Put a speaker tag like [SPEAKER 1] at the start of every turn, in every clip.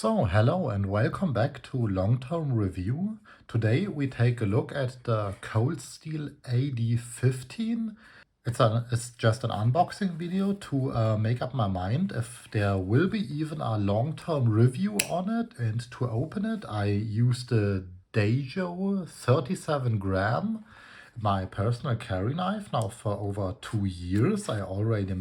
[SPEAKER 1] So, hello and welcome back to Long-Term Review. Today we take a look at the Cold Steel AD-15. It's just an unboxing video to make up my mind if there will be even a long-term review on it. And to open it, I used the Daijo 37 gram, my personal carry knife, now for over 2 years. I already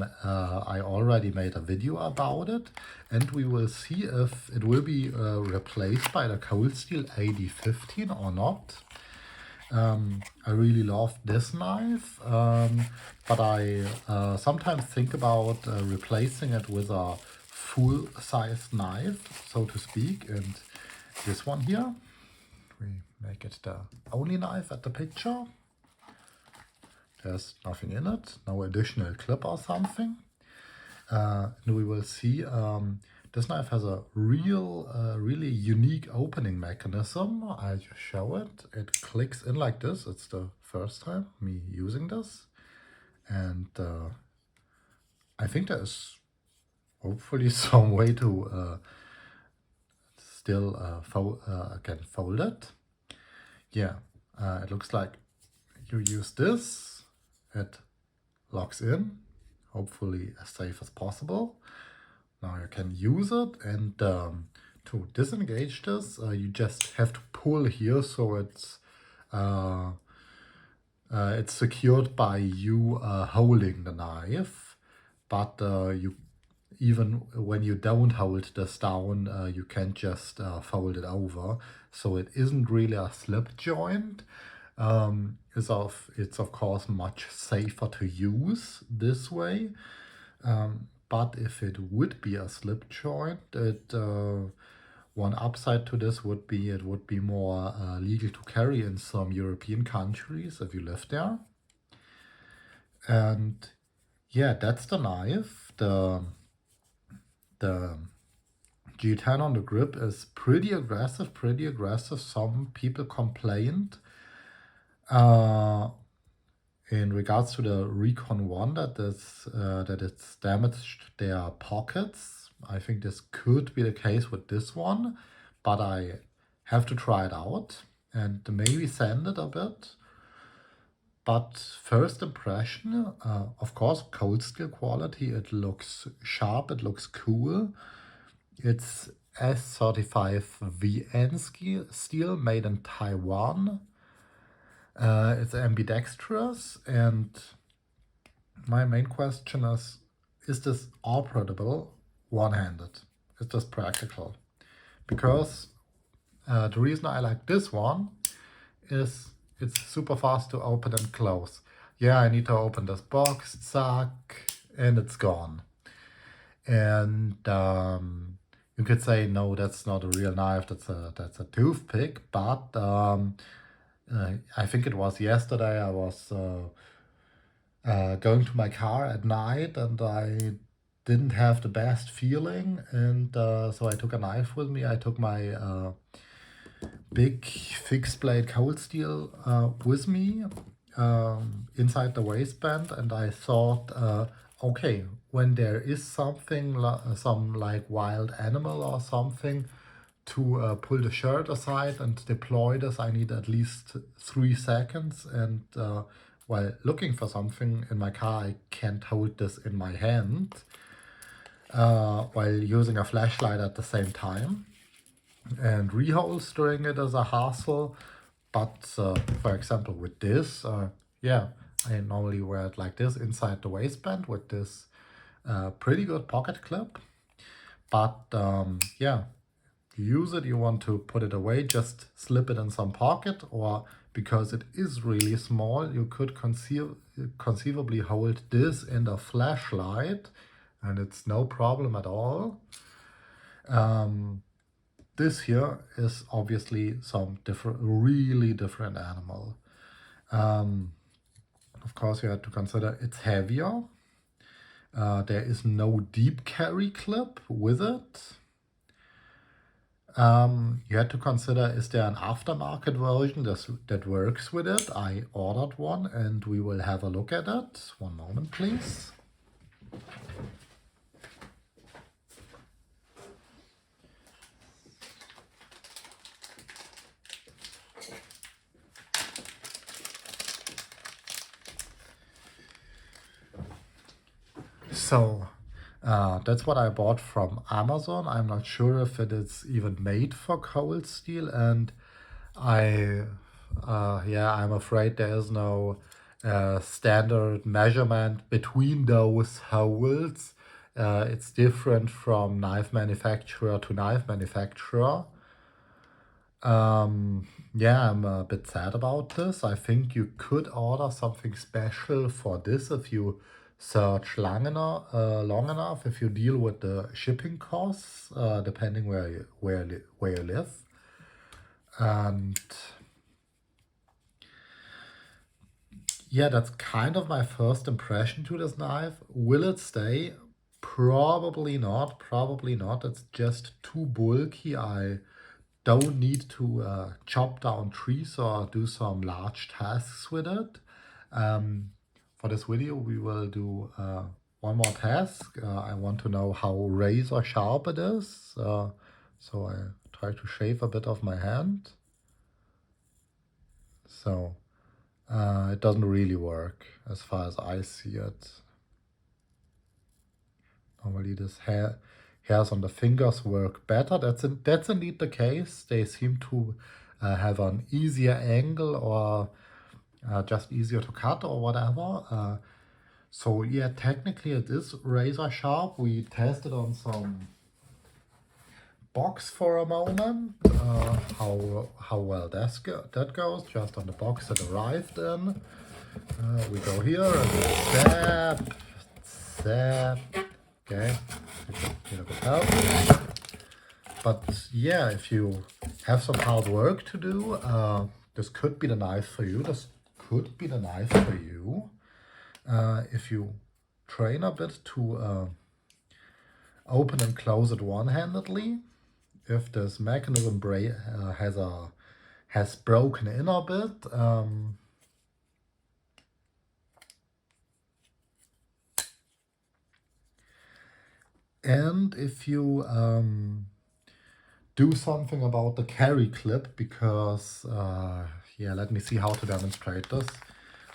[SPEAKER 1] made a video about it, and we will see if it will be replaced by the Cold Steel AD-15 or not. I really love this knife, but I sometimes think about replacing it with a full-sized knife, so to speak. And this one here, we make it the only knife at the picture. There's nothing in it, no additional clip or something. And we will see this knife has a really unique opening mechanism. I'll just show it. It clicks in like this. It's the first time me using this. And I think there's hopefully some way to still fold it. Yeah, it looks like you use this. It locks in, hopefully as safe as possible. Now you can use it, and to disengage this, you just have to pull here, so it's secured by you holding the knife. But even when you don't hold this down, you can just fold it over. So it isn't really a slip joint. It's of course much safer to use this way. But if it would be a slip joint, one upside to this would be it would be more legal to carry in some European countries if you live there. And yeah, that's the knife. The G10 on the grip is pretty aggressive. Some people complained in regards to the Recon 1 that it's damaged their pockets. I think this could be the case with this one, but I have to try it out and maybe sand it a bit. But first impression, of course, cold steel quality. It looks sharp, it looks cool. It's S35 VN steel made in Taiwan. It's ambidextrous, and my main question is this operable one-handed? Is this practical? Because the reason I like this one is it's super fast to open and close. Yeah, I need to open this box, zack, and it's gone. And you could say, no, that's not a real knife, that's a toothpick, but I think it was yesterday I was going to my car at night, and I didn't have the best feeling, and so I took a knife with me. I took my big fixed blade cold steel with me inside the waistband, and I thought, okay, when there is something some like wild animal or something to pull the shirt aside and deploy this, I need at least 3 seconds. And while looking for something in my car, I can't hold this in my hand while using a flashlight at the same time. And reholstering it is a hassle. But for example, with this, yeah, I normally wear it like this inside the waistband with this pretty good pocket clip. But yeah, you use it, you want to put it away, just slip it in some pocket, or because it is really small, you could conceivably hold this in the flashlight, and it's no problem at all. This here is obviously some really different animal. Of course, you have to consider it's heavier. There is no deep carry clip with it. You had to consider, is there an aftermarket version that works with it? I ordered one, and we will have a look at it. One moment, please. So that's what I bought from Amazon. I'm not sure if it is even made for cold steel, and I'm afraid there is no standard measurement between those holes. It's different from knife manufacturer to knife manufacturer. I'm a bit sad about this. I think you could order something special for this if you search long enough, if you deal with the shipping costs, depending where you live. And yeah, that's kind of my first impression to this knife. Will it stay? Probably not. Probably not. It's just too bulky. I don't need to chop down trees or do some large tasks with it. For this video, we will do one more task. I want to know how razor sharp it is. So I try to shave a bit of my hand. So it doesn't really work as far as I see it. Normally this hairs on the fingers work better. That's indeed the case. They seem to have an easier angle or just easier to cut or whatever. So yeah, technically it is razor sharp. We tested on some box for a moment, how well that goes, just on the box it arrived in. We go here and zap, okay, get a bit help. But yeah, if you have some hard work to do, this could be the knife for you. This could be the knife for you. If you train a bit to open and close it one-handedly, if this mechanism has broken in a bit, and if you do something about the carry clip, because let me see how to demonstrate this.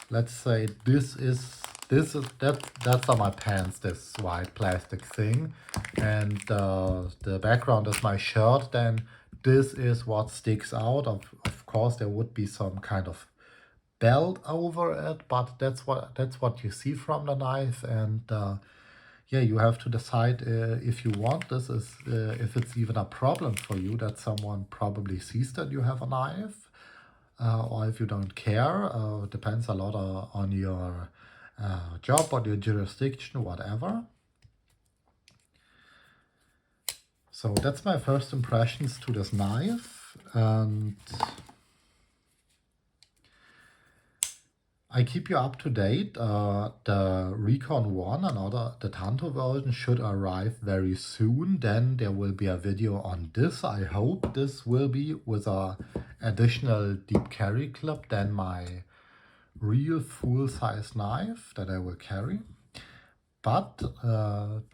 [SPEAKER 1] Let's say that's on my pants, this white plastic thing, and the background is my shirt. Then this is what sticks out. Of course, there would be some kind of belt over it, but that's what you see from the knife. And you have to decide if you want this, if it's even a problem for you that someone probably sees that you have a knife, or if you don't care. Depends a lot on your job or your jurisdiction, whatever. So that's my first impressions to this knife, and I keep you up to date. The Recon 1, the Tanto version, should arrive very soon. Then there will be a video on this. I hope this will be with a additional deep carry clip than my real full-size knife that I will carry. But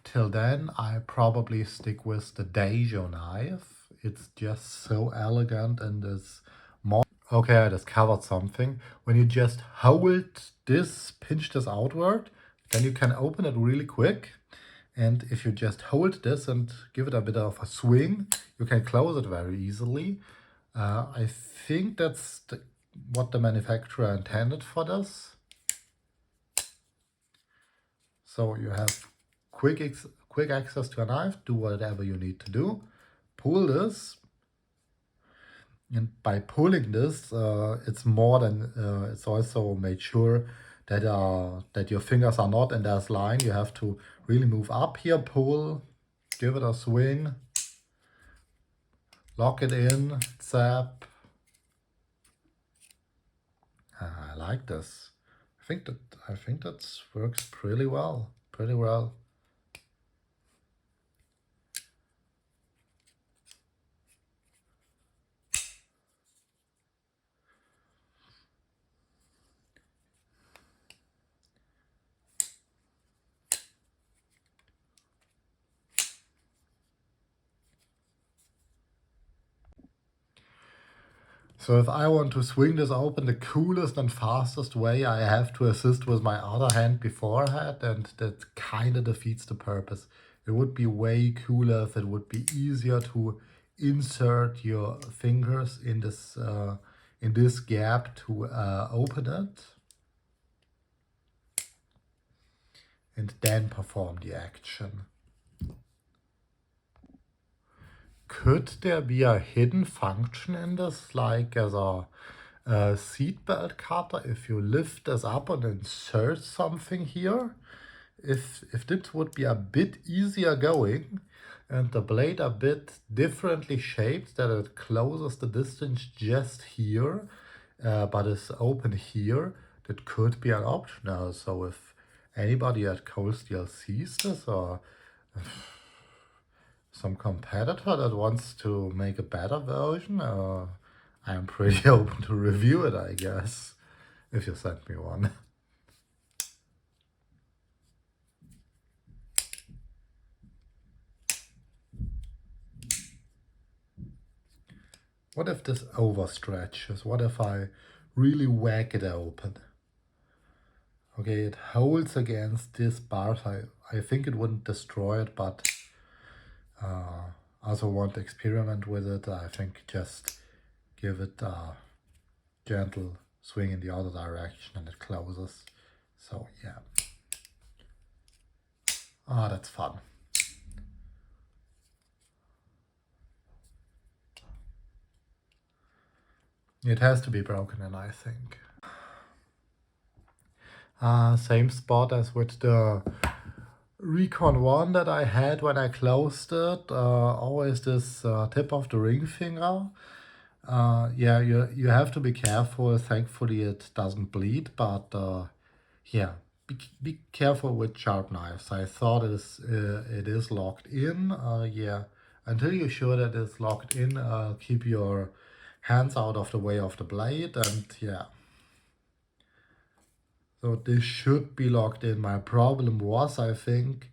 [SPEAKER 1] till then, I probably stick with the Daijo knife. It's just so elegant and is more. Okay, I discovered something. When you just hold this, pinch this outward, then you can open it really quick. And if you just hold this and give it a bit of a swing, you can close it very easily. I think that's what the manufacturer intended for this. So you have quick access to a knife, do whatever you need to do. Pull this, and by pulling this, it's more than it's also made sure that your fingers are not in this line. You have to really move up here, pull, give it a swing, lock it in, zap. I like this. I think that works pretty well. So if I want to swing this open the coolest and fastest way, I have to assist with my other hand beforehand, and that kind of defeats the purpose. It would be way cooler if it would be easier to insert your fingers in this gap to open it, and then perform the action. Could there be a hidden function in this, like as a seatbelt cutter, if you lift this up and insert something here? If this would be a bit easier going and the blade a bit differently shaped, that it closes the distance just here, but is open here, that could be an option now. So if anybody at Cold Steel sees this, or some competitor that wants to make a better version, I'm pretty open to review it, I guess, if you send me one. What if this overstretches? What if I really whack it open? Okay, it holds against this bar. I think it wouldn't destroy it, but I also want to experiment with it. I think just give it a gentle swing in the other direction and it closes. So yeah. Ah, that's fun. It has to be broken in, I think. Same spot as with the Recon 1 that I had when I closed it. Always this tip of the ring finger. Yeah, you have to be careful. Thankfully it doesn't bleed, but yeah, be careful with sharp knives. I thought it is locked in. Yeah, until you're sure that it's locked in, keep your hands out of the way of the blade, and yeah. So this should be locked in. My problem was, I think,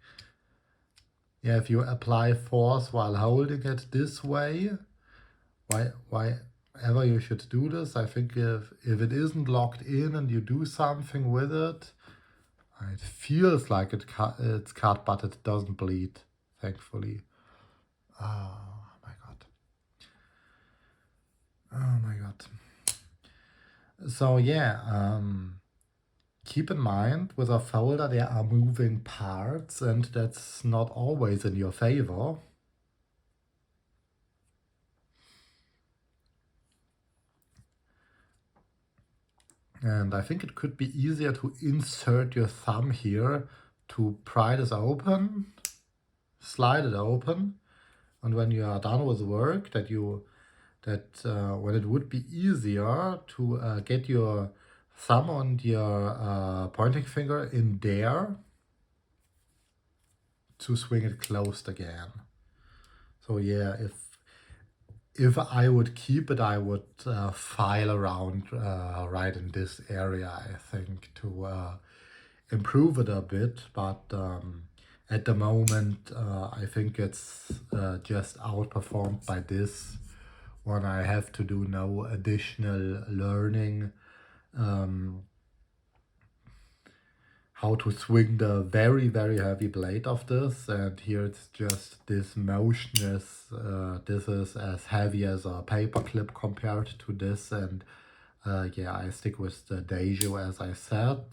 [SPEAKER 1] yeah, if you apply force while holding it this way, why ever you should do this, I think if it isn't locked in and you do something with it, it feels like it's cut, but it doesn't bleed, thankfully. Oh my god. Oh my god. So yeah, keep in mind with a folder there are moving parts, and that's not always in your favor. And I think it could be easier to insert your thumb here to pry this open, slide it open, and when you are done with work, when it would be easier to get your thumb and your pointing finger in there to swing it closed again. So yeah, if I would keep it, I would file around right in this area, I think, to improve it a bit. But at the moment, I think it's just outperformed by this one. I have to do no additional learning how to swing the very, very heavy blade of this. And here it's just this motion this is as heavy as a paper clip compared to this. And yeah, I stick with the Dejo, as I said.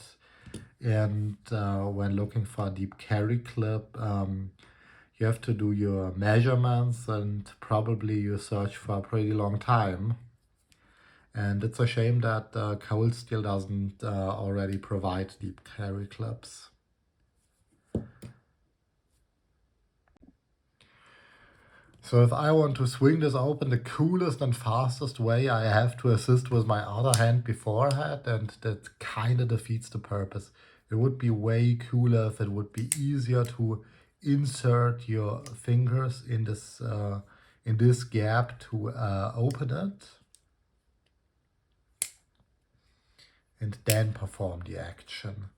[SPEAKER 1] And when looking for a deep carry clip, you have to do your measurements, and probably you search for a pretty long time. And it's a shame that Cold Steel doesn't already provide deep carry clips. So if I want to swing this open the coolest and fastest way, I have to assist with my other hand beforehand, and that kind of defeats the purpose. It would be way cooler if it would be easier to insert your fingers in this gap to open it, and then perform the action.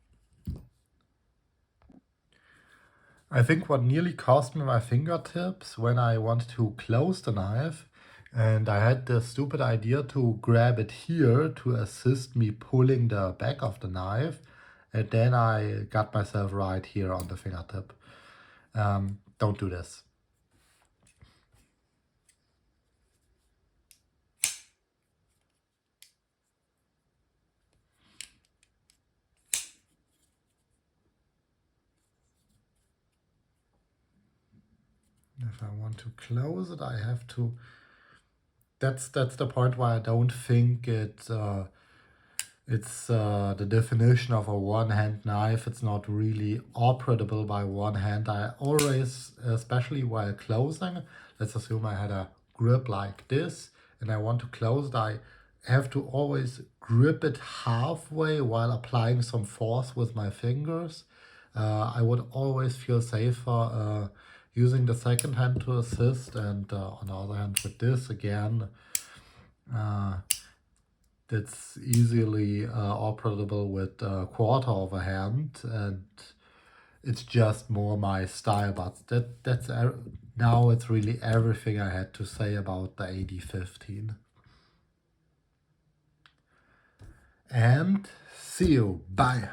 [SPEAKER 1] I think what nearly cost me my fingertips when I wanted to close the knife And I had the stupid idea to grab it here to assist me pulling the back of the knife. And then I got myself right here on the fingertip. Don't do this. If I want to close it, I have to. That's the point where I don't think it's the definition of a one-hand knife. It's not really operable by one hand. I always, especially while closing, let's assume I had a grip like this and I want to close it, I have to always grip it halfway while applying some force with my fingers. I would always feel safer using the second hand to assist, and on the other hand with this again, that's easily operable with a quarter of a hand, and it's just more my style. But that's now it's really everything I had to say about the AD-15. And see you. Bye.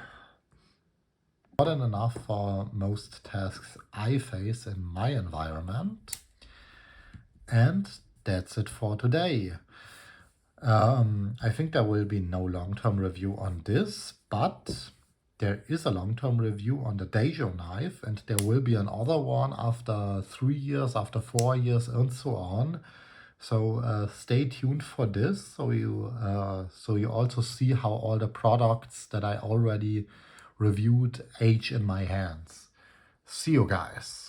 [SPEAKER 1] More than enough for most tasks I face in my environment. And that's it for today. I think there will be no long-term review on this, but there is a long-term review on the Daijo knife, and there will be another one after 3 years, after 4 years, and so on. So stay tuned for this, so you also see how all the products that I already reviewed age in my hands. See you guys.